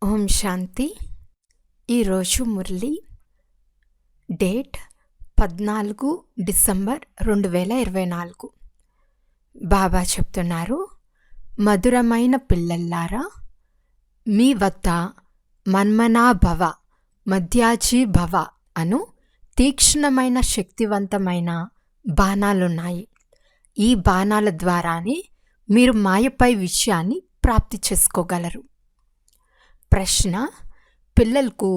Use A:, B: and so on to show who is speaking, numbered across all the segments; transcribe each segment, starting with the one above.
A: ఓం శాంతి. ఈరోజు Murali date 14 December 2024. బాబా చెప్తున్నారు, మధురమైన పిల్లల్లారా, మీ వద్ద మన్మనాభవ మధ్యాజీ భవ అను తీక్ష్ణమైన శక్తివంతమైన బాణాలున్నాయి. ఈ బాణాల ద్వారానే మీరు మాయపై విషయాన్ని ప్రాప్తి చేసుకోగలరు. ప్రశ్న: పిల్లలకు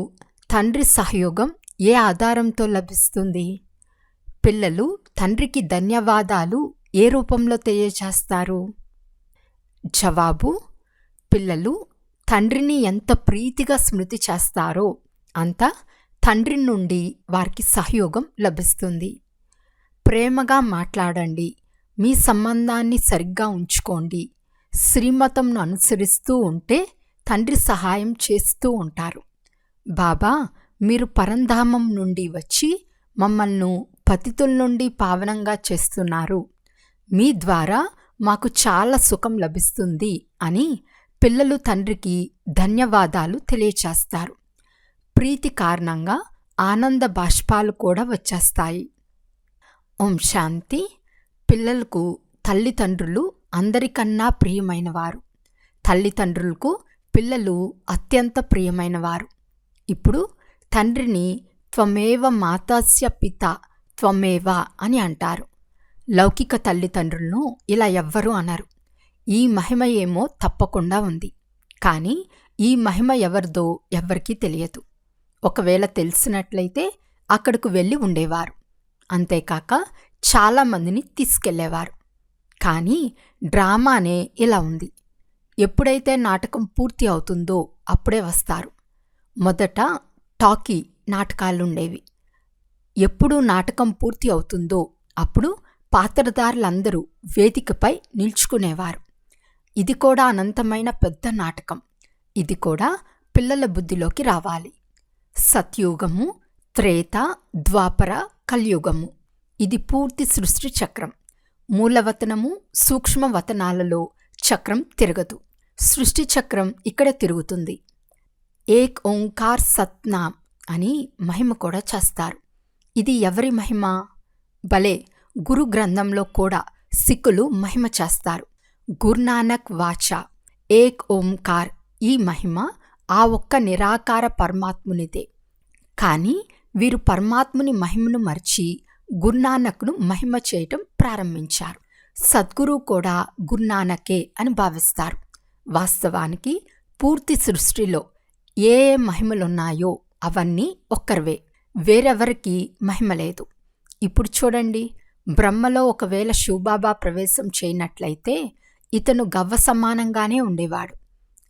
A: తండ్రి సహయోగం ఏ ఆధారంతో లభిస్తుంది? పిల్లలు తండ్రికి ధన్యవాదాలు ఏ రూపంలో తెలియజేస్తారు? జవాబు: పిల్లలు తండ్రిని ఎంత ప్రీతిగా స్మృతి చేస్తారో అంత తండ్రి నుండి వారికి సహయోగం లభిస్తుంది. ప్రేమగా మాట్లాడండి, మీ సంబంధాన్ని సరిగ్గా ఉంచుకోండి. శ్రీమతంను అనుసరిస్తూ ఉంటే తండ్రి సహాయం చేస్తూ ఉంటారు. బాబా, మీరు పరంధామం నుండి వచ్చి మమ్మల్ని పతితుల నుండి పావనంగా చేస్తున్నారు. మీ ద్వారా మాకు చాలా సుఖం లభిస్తుంది అని పిల్లలు తండ్రికి ధన్యవాదాలు తెలియచేస్తారు. ప్రీతి కారణంగా ఆనంద బాష్పాలు కూడా వచ్చేస్తాయి. ఓం శాంతి. పిల్లలకు తల్లిదండ్రులు అందరికన్నా ప్రియమైనవారు. తల్లిదండ్రులకు పిల్లలు అత్యంత ప్రియమైనవారు. ఇప్పుడు తండ్రిని త్వమేవ మాతాస్య పిత త్వమేవ అని అంటారు. లౌకిక తల్లిదండ్రులను ఇలా ఎవ్వరూ అనరు. ఈ మహిమ ఏమో తప్పకుండా ఉంది, కానీ ఈ మహిమ ఎవరిదో ఎవ్వరికీ తెలియదు. ఒకవేళ తెలిసినట్లయితే అక్కడకు వెళ్ళి ఉండేవారు. అంతేకాక చాలామందిని తీసుకెళ్లేవారు. కానీ డ్రామానే ఇలా ఉంది. ఎప్పుడైతే నాటకం పూర్తి అవుతుందో అప్పుడే వస్తారు. మొదట టాకీ నాటకాలుండేవి. ఎప్పుడు నాటకం పూర్తి అవుతుందో అప్పుడు పాత్రధారులందరూ వేదికపై నిల్చుకునేవారు. ఇది కూడా అనంతమైన పెద్ద నాటకం. ఇది కూడా పిల్లల బుద్ధిలోకి రావాలి. సత్యుగము, త్రేత, ద్వాపర, కలియుగము, ఇది పూర్తి సృష్టి చక్రం. మూలవతనము, సూక్ష్మవతనాలలో చక్రం తిరగదు. సృష్టి చక్రం ఇక్కడ తిరుగుతుంది. ఏక్ ఓంకార్ సత్నామ్ అని మహిమ కూడా చేస్తారు. ఇది ఎవరి మహిమ? భలే, గురు గ్రంథంలో కూడా సిక్కులు మహిమ చేస్తారు. గురునానక్ వాచ ఏక్ ఓంకార్, ఈ మహిమ ఆ ఒక్క నిరాకార పరమాత్మునిదే. కానీ వీరు పరమాత్ముని మహిమను మర్చి గురునానక్ను మహిమ చేయటం ప్రారంభించారు. సద్గురు కూడా గురునానకే అని భావిస్తారు. వాస్తవానికి పూర్తి సృష్టిలో ఏ ఏ మహిమలున్నాయో అవన్నీ ఒక్కరివే, వేరెవరికి మహిమ లేదు. ఇప్పుడు చూడండి, బ్రహ్మలో ఒకవేళ శివబాబా ప్రవేశం చేయనట్లయితే ఇతను గవ్వ సమానంగానే ఉండేవాడు.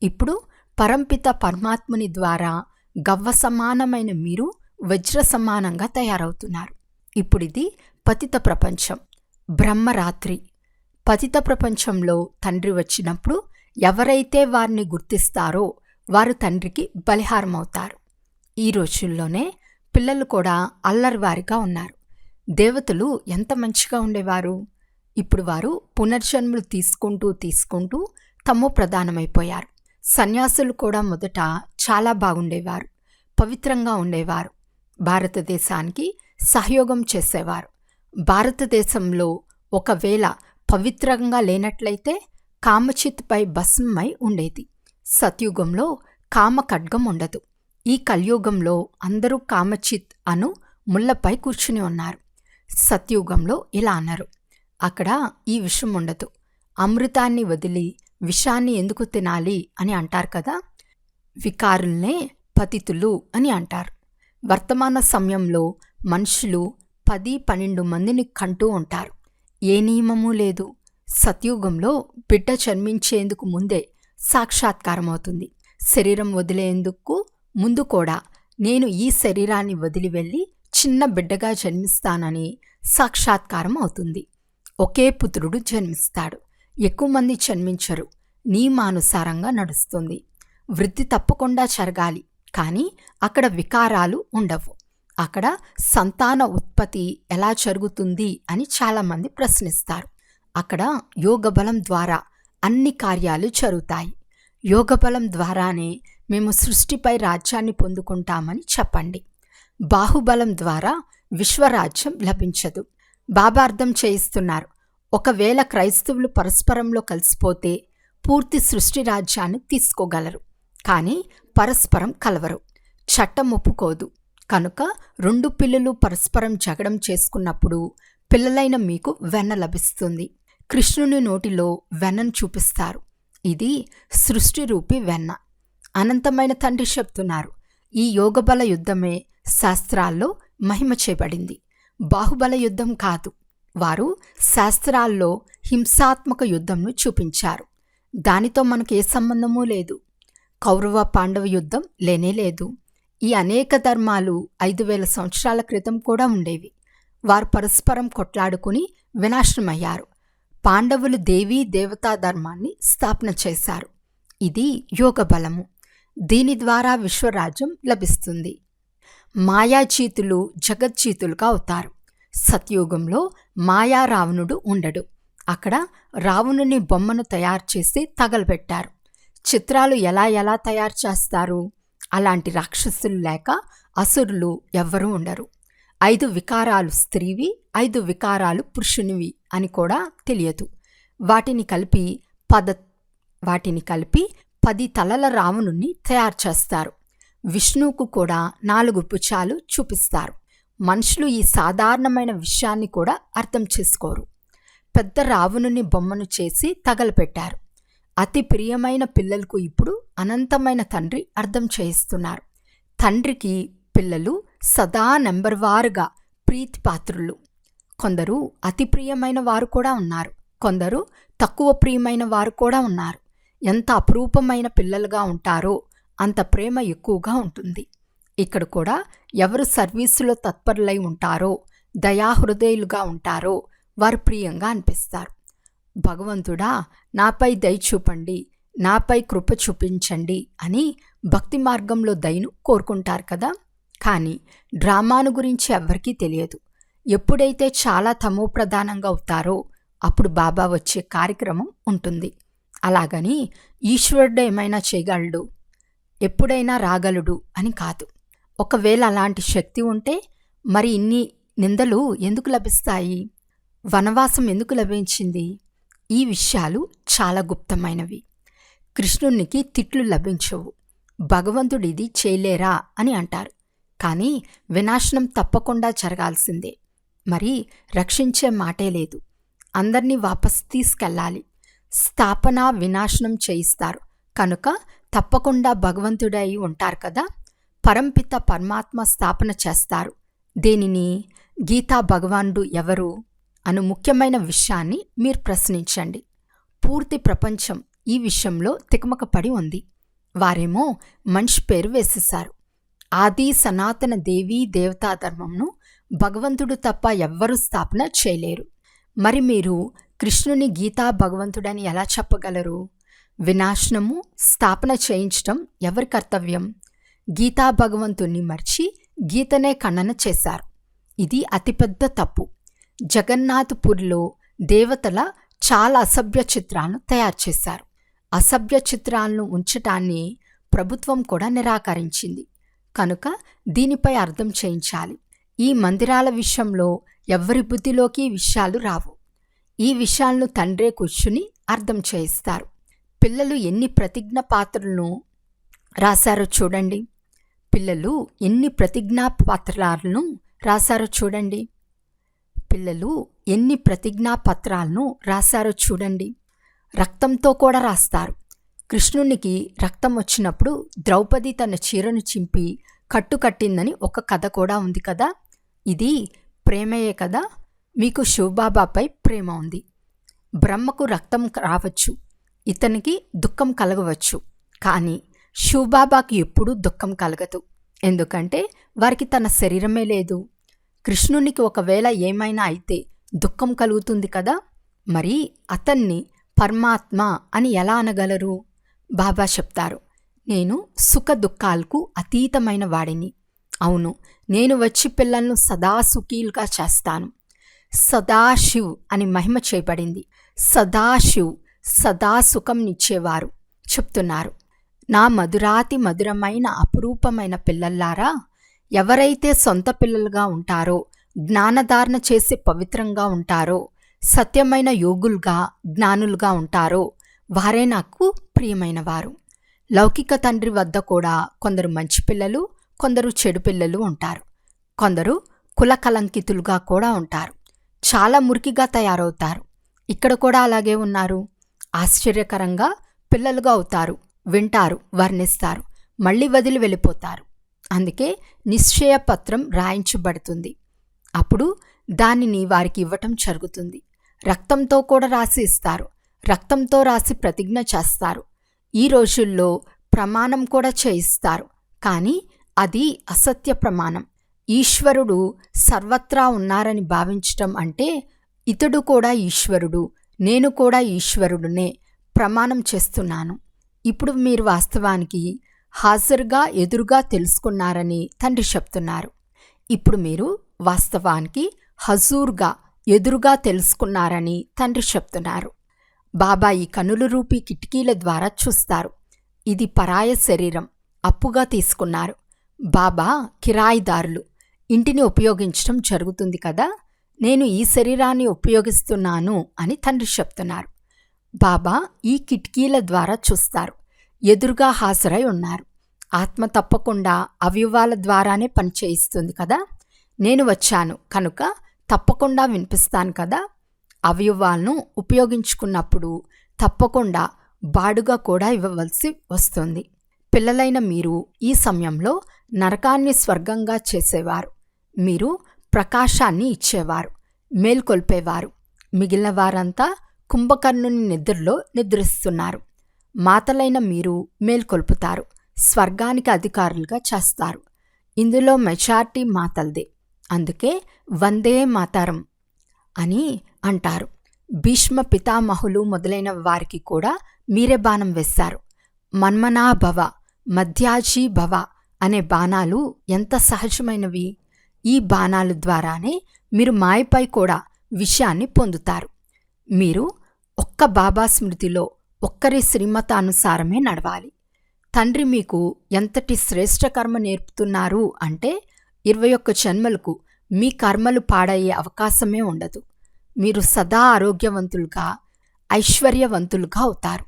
A: ఇప్పుడు పరంపిత పరమాత్ముని ద్వారా గవ్వ సమానమైన మీరు వజ్ర సమానంగా తయారవుతున్నారు. ఇప్పుడిది పతిత ప్రపంచం, బ్రహ్మరాత్రి. పతిత ప్రపంచంలో తండ్రి వచ్చినప్పుడు ఎవరైతే వారిని గుర్తిస్తారో వారు తండ్రికి బలిహారమవుతారు. ఈ రోజుల్లోనే పిల్లలు కూడా అల్లరివారిగా ఉన్నారు. దేవతలు ఎంత మంచిగా ఉండేవారు. ఇప్పుడు వారు పునర్జన్మలు తీసుకుంటూ తమో ప్రధానమైపోయారు. సన్యాసులు కూడా మొదట చాలా బాగుండేవారు, పవిత్రంగా ఉండేవారు, భారతదేశానికి సహయోగం చేసేవారు. భారతదేశంలో ఒకవేళ పవిత్రంగా లేనట్లయితే కామచిత్పై భస్మమై ఉండేది. సత్యుగంలో కామ ఖడ్గం ఉండదు. ఈ కలియుగంలో అందరూ కామచిత్ అను ముళ్ళపై కూర్చుని ఉన్నారు. సత్యుగంలో ఇలా అన్నారు. అక్కడ ఈ విషం ఉండదు. అమృతాన్ని వదిలి విషాన్ని ఎందుకు తినాలి అని అంటారు కదా. వికారుల్నే పతితులు అని అంటారు. వర్తమాన సమయంలో మనుషులు 10-12 మందిని కంటూ ఉంటారు. ఏ నియమమూ లేదు. సత్యుగంలో బిడ్డ జన్మించేందుకు ముందే సాక్షాత్కారం అవుతుంది. శరీరం వదిలేందుకు ముందు కూడా నేను ఈ శరీరాన్ని వదిలి వెళ్ళి చిన్న బిడ్డగా జన్మిస్తానని సాక్షాత్కారం అవుతుంది. ఒకే పుత్రుడు జన్మిస్తాడు. ఎక్కువ మంది జన్మించరు. నియమానుసారంగా నడుస్తుంది. వృద్ధి తప్పకుండా జరగాలి, కానీ అక్కడ వికారాలు ఉండవు. అక్కడ సంతాన ఉత్పత్తి ఎలా జరుగుతుంది అని చాలామంది ప్రశ్నిస్తారు. అక్కడ యోగబలం ద్వారా అన్ని కార్యాలు జరుగుతాయి. యోగబలం ద్వారానే మేము సృష్టిపై రాజ్యాన్ని పొందుకుంటామని చెప్పండి. బాహుబలం ద్వారా విశ్వరాజ్యం లభించదు. బాబా అర్థం చేయిస్తున్నారు, ఒకవేళ క్రైస్తవులు పరస్పరంలో కలిసిపోతే పూర్తి సృష్టి రాజ్యాన్ని తీసుకోగలరు, కానీ పరస్పరం కలవరు. చట్టం ఒప్పుకోదు. కనుక 2 పిల్లలు పరస్పరం జగడం చేసుకున్నప్పుడు పిల్లలైన మీకు వెన్న లభిస్తుంది. కృష్ణుని నోటిలో వెన్నను చూపిస్తారు. ఇది సృష్టి రూపి వెన్న. అనంతమైన తండ్రి చెప్తున్నారు, ఈ యోగబల యుద్ధమే శాస్త్రాల్లో మహిమ చేయబడింది, బాహుబల యుద్ధం కాదు. వారు శాస్త్రాల్లో హింసాత్మక యుద్ధంను చూపించారు. దానితో మనకు ఏ సంబంధమూ లేదు. కౌరవ పాండవ యుద్ధం లేనేలేదు. ఈ అనేక ధర్మాలు 5000 సంవత్సరాల క్రితం కూడా ఉండేవి. వారు పరస్పరం కొట్లాడుకుని వినాశనమయ్యారు. పాండవులు దేవీ దేవతా ధర్మాన్ని స్థాపన చేశారు. ఇది యోగ బలము. దీని ద్వారా విశ్వరాజ్యం లభిస్తుంది. మాయాజీతులు జగజ్జీతులుగా అవుతారు. సత్యుగంలో మాయా రావణుడు ఉండడు. అక్కడ రావణుని బొమ్మను తయారు చేసి తగలబెట్టారు. చిత్రాలు ఎలా తయారు చేస్తారు? అలాంటి రాక్షసులు లేక అసురులు ఎవ్వరూ ఉండరు. 5 వికారాలు స్త్రీవి, 5 వికారాలు పురుషునివి అని కూడా తెలియదు. వాటిని కలిపి 10 తలల రావణుణ్ణి తయారు చేస్తారు. విష్ణువుకు కూడా 4 భుజాలు చూపిస్తారు. మనుషులు ఈ సాధారణమైన విషయాన్ని కూడా అర్థం చేసుకోరు. పెద్ద రావణుని బొమ్మను చేసి తగలపెట్టారు. అతి ప్రియమైన పిల్లలకు ఇప్పుడు అనంతమైన తండ్రి అర్థం చేయిస్తున్నారు. తండ్రికి పిల్లలు సదా నెంబర్వారుగా ప్రీతిపాత్రులు. కొందరు అతి ప్రియమైన వారు కూడా ఉన్నారు, కొందరు తక్కువ ప్రియమైన వారు కూడా ఉన్నారు. ఎంత అపురూపమైన పిల్లలుగా ఉంటారో అంత ప్రేమ ఎక్కువగా ఉంటుంది. ఇక్కడ కూడా ఎవరు సర్వీసులో తత్పరులై ఉంటారో, దయాహృదయులుగా ఉంటారో వారు ప్రియంగా అనిపిస్తారు. భగవంతుడా, నాపై దయ చూపండి, నాపై కృప చూపించండి అని భక్తి మార్గంలో దయను కోరుకుంటారు కదా. కానీ డ్రామాను గురించి ఎవ్వరికీ తెలియదు. ఎప్పుడైతే చాలా తమో ప్రధానంగా అవుతారో అప్పుడు బాబా వచ్చే కార్యక్రమం ఉంటుంది. అలాగని ఈశ్వరుడు ఏమైనా చేయగలడు, ఎప్పుడైనా రాగలడు అని కాదు. ఒకవేళ అలాంటి శక్తి ఉంటే మరి ఇన్ని నిందలు ఎందుకు లభిస్తాయి? వనవాసం ఎందుకు లభించింది? ఈ విషయాలు చాలా గుప్తమైనవి. కృష్ణునికి తిట్లు లభించవు. భగవంతుడు ఇది చేయలేరా అని అంటారు. కానీ వినాశనం తప్పకుండా జరగాల్సిందే. మరి రక్షించే మాటే లేదు. అందర్నీ వాపస్ తీసుకెళ్ళాలి. స్థాపన వినాశనం చేయిస్తారు కనుక తప్పకుండా భగవంతుడై ఉంటారు కదా. పరంపిత పరమాత్మ స్థాపన చేస్తారు. దేనిని? గీతా భగవానుడు ఎవరు అను ముఖ్యమైన విషయాన్ని మీరు ప్రశ్నించండి. పూర్తి ప్రపంచం ఈ విషయంలో తికమకపడి ఉంది. వారేమో మనిషి పేరు వేసేశారు. ఆది సనాతన దేవీ దేవతా ధర్మంను భగవంతుడు తప్ప ఎవ్వరూ స్థాపన చేయలేరు. మరి మీరు కృష్ణుని గీతా భగవంతుడని ఎలా చెప్పగలరు? వినాశనము స్థాపన చేయించటం ఎవరి కర్తవ్యం? గీతా భగవంతుణ్ణి మర్చి గీతనే ఖండన చేశారు. ఇది అతిపెద్ద తప్పు. జగన్నాథ్పూర్లో దేవతల చాలా అసభ్య చిత్రాలను తయారు చేశారు. అసభ్య చిత్రాలను ఉంచటాన్ని ప్రభుత్వం కూడా నిరాకరించింది. కనుక దీనిపై అర్థం చేయించాలి. ఈ మందిరాల విషయంలో ఎవ్వరి బుద్ధిలోకి విషయాలు రావు. ఈ విషయాలను తండ్రే కూర్చుని అర్థం చేయిస్తారు. పిల్లలు ఎన్ని ప్రతిజ్ఞా పాత్రలను రాశారో చూడండి. పిల్లలు ఎన్ని ప్రతిజ్ఞా పత్రాలను రాశారో చూడండి. పిల్లలు ఎన్ని ప్రతిజ్ఞా పత్రాలను రాశారో చూడండి. రక్తంతో కూడా రాస్తారు. కృష్ణునికి రక్తం వచ్చినప్పుడు ద్రౌపది తన చీరను చింపి కట్టుకట్టిందని ఒక కథ కూడా ఉంది కదా. ఇది ప్రేమయే కదా. మీకు శివబాబాపై ప్రేమ ఉంది. బ్రహ్మకు రక్తం రావచ్చు, ఇతనికి దుఃఖం కలగవచ్చు, కానీ శివబాబాకి ఎప్పుడూ దుఃఖం కలగదు. ఎందుకంటే వారికి తన శరీరమే లేదు. కృష్ణునికి ఒకవేళ ఏమైనా అయితే దుఃఖం కలుగుతుంది కదా. మరి అతన్ని పరమాత్మ అని ఎలా అనగలరు? బాబా చెప్తారు, నేను సుఖ దుఃఖాలకు అతీతమైన వాడిని. అవును, నేను వచ్చి పిల్లలను సదా సుఖీలుగా చేస్తాను. సదాశివ్ అని మహిమ చేయబడింది. సదాశివ్ సదా సుఖంనిచ్చేవారు చెప్తున్నారు. నా మధురాతి మధురమైన అపురూపమైన పిల్లల్లారా, ఎవరైతే సొంత పిల్లలుగా ఉంటారో, జ్ఞానధారణ చేసి పవిత్రంగా ఉంటారో, సత్యమైన యోగులుగా జ్ఞానులుగా ఉంటారో వారే నాకు ప్రియమైనవారు. లౌకిక తండ్రి వద్ద కూడా కొందరు మంచి పిల్లలు, కొందరు చెడు పిల్లలు ఉంటారు. కొందరు కుల కలంకితులుగా కూడా ఉంటారు. చాలా మురికిగా తయారవుతారు. ఇక్కడ కూడా అలాగే ఉన్నారు. ఆశ్చర్యకరంగా పిల్లలుగా అవుతారు, వింటారు, వర్ణిస్తారు, మళ్ళీ వదిలి వెళ్ళిపోతారు. అందుకే నిశ్చయ పత్రం రాయించబడుతుంది. అప్పుడు దానిని వారికి ఇవ్వటం జరుగుతుంది. రక్తంతో కూడా రాసి ఇస్తారు. రక్తంతో రాసి ప్రతిజ్ఞ చేస్తారు. ఈ రోజుల్లో ప్రమాణం కూడా చేయిస్తారు. కానీ అది అసత్య ప్రమాణం. ఈశ్వరుడు సర్వత్రా ఉన్నారని భావించటం అంటే ఇతడు కూడా ఈశ్వరుడు, నేను కూడా ఈశ్వరుడునే ప్రమాణం చేస్తున్నాను. ఇప్పుడు మీరు వాస్తవానికి హాజరుగా ఎదురుగా తెలుసుకున్నారని తండ్రి చెప్తున్నారు. ఇప్పుడు మీరు వాస్తవానికి హజూర్గా ఎదురుగా తెలుసుకున్నారని తండ్రి చెప్తున్నారు. బాబా ఈ కనుల రూపీ కిటికీల ద్వారా చూస్తారు. ఇది పరాయ శరీరం, అప్పుగా తీసుకున్నారు. బాబా కిరాయిదారులు, ఇంటిని ఉపయోగించడం జరుగుతుంది కదా, నేను ఈ శరీరాన్ని ఉపయోగిస్తున్నాను అని తండ్రి చెప్తున్నారు. బాబా ఈ కిటికీల ద్వారా చూస్తారు. ఎదురుగా హాజరై ఉన్నారు. ఆత్మ తప్పకుండా అవయవాల ద్వారానే పనిచేయిస్తుంది కదా. నేను వచ్చాను కనుక తప్పకుండా వినిపిస్తాను కదా. అవయవాలను ఉపయోగించుకున్నప్పుడు తప్పకుండా బాడుగా కూడా ఇవ్వవలసి వస్తుంది. పిల్లలైన మీరు ఈ సమయంలో నరకాన్ని స్వర్గంగా చేసేవారు. మీరు ప్రకాశాన్ని ఇచ్చేవారు, మేల్కొల్పేవారు. మిగిలిన వారంతా కుంభకర్ణుని నిద్రలో నిద్రిస్తున్నారు. మాతలైన మీరు మేల్కొల్పుతారు, స్వర్గానికి అధికారులుగా చేస్తారు. ఇందులో మెజారిటీ మాతలదే. అందుకే వందే మాతరం అని అంటారు. భీష్మ పితామహులు మొదలైన వారికి కూడా మీరే బాణం వేశారు. మన్మనా భవ, మధ్యాజీ భవ అనే బాణాలు ఎంత సహజమైనవి. ఈ బాణాల ద్వారానే మీరు మాయపై కూడా విషయాన్ని పొందుతారు. మీరు ఒక్క బాబా స్మృతిలో ఒక్కరి శ్రీమతానుసారమే నడవాలి. తండ్రి మీకు ఎంతటి శ్రేష్ఠ కర్మ నేర్పుతున్నారు అంటే 21 జన్మలకు మీ కర్మలు పాడయ్యే అవకాశమే ఉండదు. మీరు సదా ఆరోగ్యవంతులుగా ఐశ్వర్యవంతులుగా అవుతారు.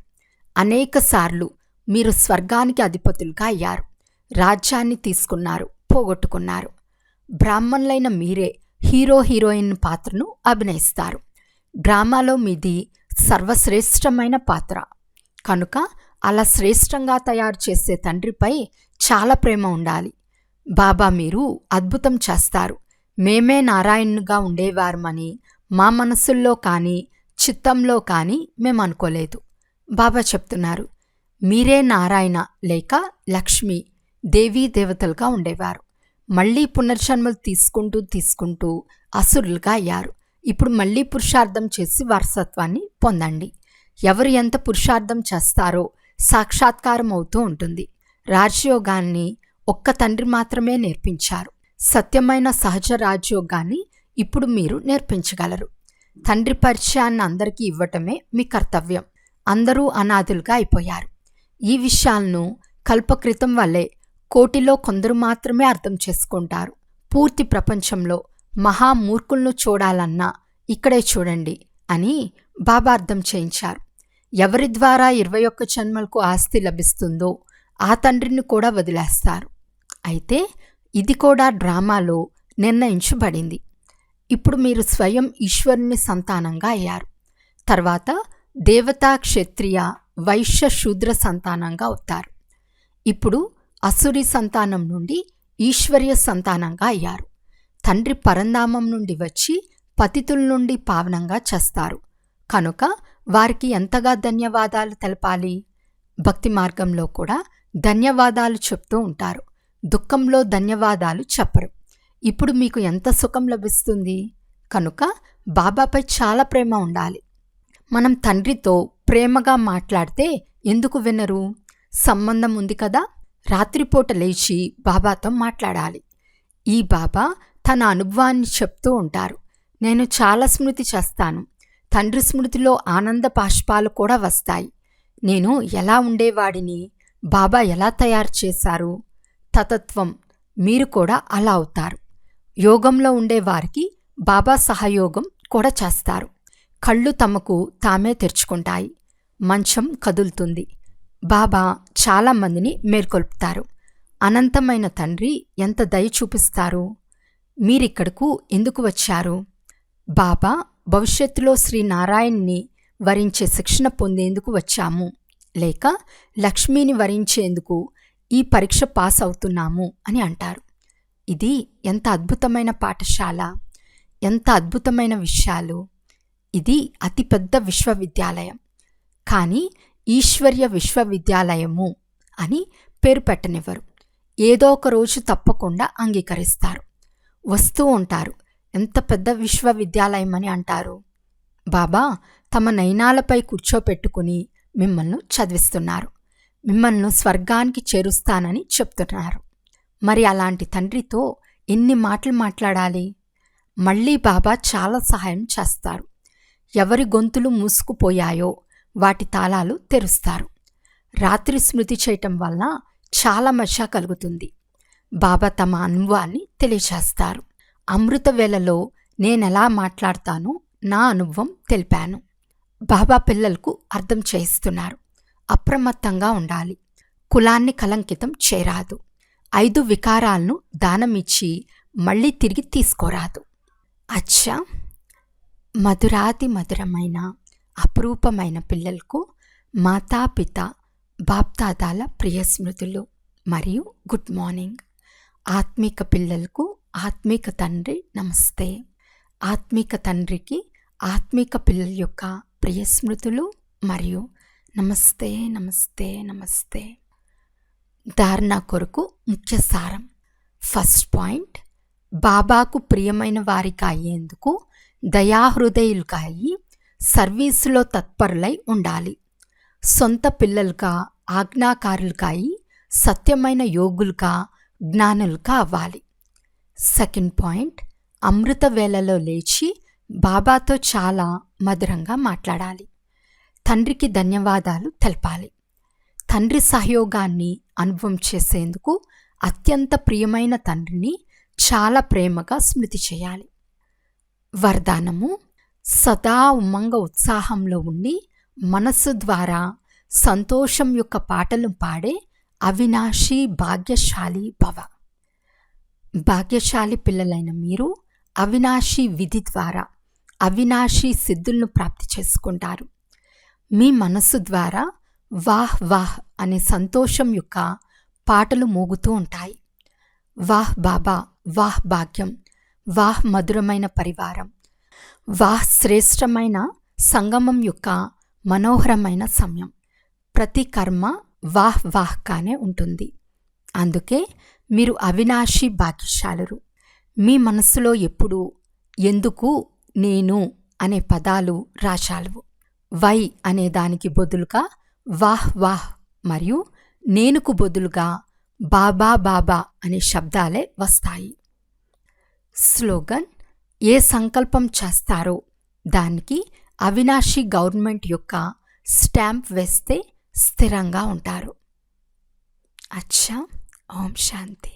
A: అనేకసార్లు మీరు స్వర్గానికి అధిపతులుగా అయ్యారు. రాజ్యాన్ని తీసుకున్నారు, పోగొట్టుకున్నారు. బ్రాహ్మణులైన మీరే హీరోయిన్ పాత్రను అభినయిస్తారు. డ్రామాలో మీది సర్వశ్రేష్టమైన పాత్ర కనుక అలా శ్రేష్టంగా తయారు చేసే తండ్రిపై చాలా ప్రేమ ఉండాలి. బాబా మీరు అద్భుతం చేస్తారు. మేమే నారాయణుగా ఉండేవారమని మా మనసుల్లో కానీ చిత్తంలో కానీ మేము అనుకోలేదు. బాబా చెప్తున్నారు, మీరే నారాయణ లేక లక్ష్మి దేవీ దేవతలుగా ఉండేవారు. మళ్ళీ పునర్జన్మలు తీసుకుంటూ అసురులుగా అయ్యారు. ఇప్పుడు మళ్ళీ పురుషార్థం చేసి వారసత్వాన్ని పొందండి. ఎవరు ఎంత పురుషార్థం చేస్తారో సాక్షాత్కారం అవుతూ ఉంటుంది. రాజయోగాన్ని ఒక్క తండ్రి మాత్రమే నేర్పించారు. సత్యమైన సహజ రాజయోగాన్ని ఇప్పుడు మీరు నేర్పించగలరు. తండ్రి పరిచయాన్ని అందరికీ ఇవ్వటమే మీ కర్తవ్యం. అందరూ అనాథులుగా అయిపోయారు. ఈ విషయాలను కల్పకృతం వల్లే కోటిలో కొందరు మాత్రమే అర్థం చేసుకుంటారు. పూర్తి ప్రపంచంలో మహామూర్ఖులను చూడాలన్నా ఇక్కడే చూడండి అని బాబా అర్థం చేయించారు. ఎవరి ద్వారా 21 జన్మలకు ఆస్తి లభిస్తుందో ఆ తండ్రిని కూడా వదిలేస్తారు. అయితే ఇది కూడా డ్రామాలో నిర్ణయించబడింది. ఇప్పుడు మీరు స్వయం ఈశ్వరుని సంతానంగా అయ్యారు. తర్వాత దేవతా, క్షత్రియ, వైశ్య, శూద్ర సంతానంగా అవుతారు. ఇప్పుడు అసురి సంతానం నుండి ఈశ్వర్య సంతానంగా అయ్యారు. తండ్రి పరంధామం నుండి వచ్చి పతితుల నుండి పావనంగా చేస్తారు. కనుక వారికి ఎంతగా ధన్యవాదాలు తెలపాలి. భక్తి మార్గంలో కూడా ధన్యవాదాలు చెప్తూ ఉంటారు. దుఃఖంలో ధన్యవాదాలు చెప్పరు. ఇప్పుడు మీకు ఎంత సుఖం లభిస్తుంది. కనుక బాబాపై చాలా ప్రేమ ఉండాలి. మనం తండ్రితో ప్రేమగా మాట్లాడితే ఎందుకు వినరు? సంబంధం ఉంది కదా. రాత్రిపూట లేచి బాబాతో మాట్లాడాలి. ఈ బాబా తన అనుభవాన్ని చెప్తూ ఉంటారు. నేను చాలా స్మృతి చేస్తాను. తండ్రి స్మృతిలో ఆనంద బాష్పాలు కూడా వస్తాయి. నేను ఎలా ఉండేవాడిని, బాబా ఎలా తయారు చేశారు? తతత్వం, మీరు కూడా అలా అవుతారు. యోగంలో ఉండేవారికి బాబా సహయోగం కూడా చేస్తారు. కళ్ళు తమకు తామే తెరుచుకుంటాయి. మంచం కదులుతుంది. బాబా చాలామందిని మేల్కొల్పుతారు. అనంతమైన తండ్రి ఎంత దయ చూపిస్తారు. మీరిక్కడకు ఎందుకు వచ్చారు? బాబా, భవిష్యత్తులో శ్రీనారాయణ్ని వరించే శిక్షణ పొందేందుకు వచ్చాము, లేక లక్ష్మిని వరించేందుకు ఈ పరీక్ష పాస్ అవుతున్నాము అని అంటారు. ఇది ఎంత అద్భుతమైన పాఠశాల, ఎంత అద్భుతమైన విషయాలు. ఇది అతిపెద్ద విశ్వవిద్యాలయం. కానీ ఈశ్వర్య విశ్వవిద్యాలయము అని పేరు పెట్టనివ్వరు. ఏదో ఒక రోజు తప్పకుండా అంగీకరిస్తారు. వస్తూ ఉంటారు. ఎంత పెద్ద విశ్వవిద్యాలయం అని అంటారు. బాబా తమ నయనాలపై కూర్చోపెట్టుకుని మిమ్మల్ని చదివిస్తున్నారు. మిమ్మల్ని స్వర్గానికి చేరుస్తానని చెప్తున్నారు. మరి అలాంటి తండ్రితో ఎన్ని మాటలు మాట్లాడాలి? మళ్ళీ బాబా చాలా సహాయం చేస్తారు. ఎవరి గొంతులు మూసుకుపోయాయో వాటి తాళాలు తెరుస్తారు. రాత్రి స్మృతి చేయటం వల్ల చాలా మజా కలుగుతుంది. బాబా తమ అనుభవాన్ని తెలియచేస్తారు. అమృత వేళలో నేనెలా మాట్లాడతానో నా అనుభవం తెలిపాను. బాబా పిల్లలకు అర్థం చేయిస్తున్నారు. అప్రమత్తంగా ఉండాలి. కులాన్ని కలంకితం చేయరాదు. 5 వికారాలను దానమిచ్చి మళ్ళీ తిరిగి తీసుకోరాదు. అచ్చా, మధురాతి మధురమైన అపురూపమైన పిల్లలకు మాతాపిత బాప్దాదాల ప్రియ స్మృతులు మరియు గుడ్ మార్నింగ్. ఆత్మిక పిల్లలకు ఆత్మిక తండ్రి నమస్తే. ఆత్మిక తండ్రికి ఆత్మిక పిల్లల యొక్క ప్రియ స్మృతులు మరియు నమస్తే నమస్తే నమస్తే. ధారణ కొరకు ముఖ్య సారం. ఫస్ట్ పాయింట్, బాబాకు ప్రియమైన వారికి అయ్యేందుకు దయాహృదయులుగా అయ్యి సర్వీసులో తత్పరులై ఉండాలి. సొంత పిల్లలుగా ఆజ్ఞాకారులుగా అయి సత్యమైన యోగులుగా జ్ఞానులుగా అవ్వాలి. సెకండ్ పాయింట్, అమృత వేళలో లేచి బాబాతో చాలా మధురంగా మాట్లాడాలి. తండ్రికి ధన్యవాదాలు తెలపాలి. తండ్రి సహయోగాన్ని అనుభవం చేసేందుకు అత్యంత ప్రియమైన తండ్రిని చాలా ప్రేమగా స్మృతి చేయాలి. వరదానము: సదా ఉమంగ ఉత్సాహంలో ఉండి మనస్సు ద్వారా సంతోషం యొక్క పాటలు పాడే అవినాశి భాగ్యశాలి భవ. భాగ్యశాలి పిల్లలైన మీరు అవినాశి విధి ద్వారా అవినాశి సిద్ధులను ప్రాప్తి చేసుకుంటారు. మీ మనస్సు ద్వారా వాహ్ వాహ్ అనే సంతోషం యొక్క పాటలు మోగుతూ ఉంటాయి. వాహ్ బాబా, వాహ్ భాగ్యం, వాహ్ మధురమైన పరివారం, వాహ్ శ్రేష్టమైన సంగమం యొక్క మనోహరమైన సమయం. ప్రతి కర్మ వాహ్ వాహ్గానే ఉంటుంది. అందుకే మీరు అవినాశి భాగ్యశాలురు. మీ మనస్సులో ఎప్పుడు ఎందుకు, నేను అనే పదాలు రాశాలవు. వై అనే దానికి బదులుగా వాహ్ వాహ్ మరియు నేనుకు బదులుగా బాబా బాబా అనే శబ్దాలే వస్తాయి. స్లోగన్: ఏ సంకల్పం చేస్తారో దానికి అవినాశి గవర్నమెంట్ యొక్క స్టాంప్ వేస్తే స్థిరంగా ఉంటారు. అచ్చా, ఓం శాంతి.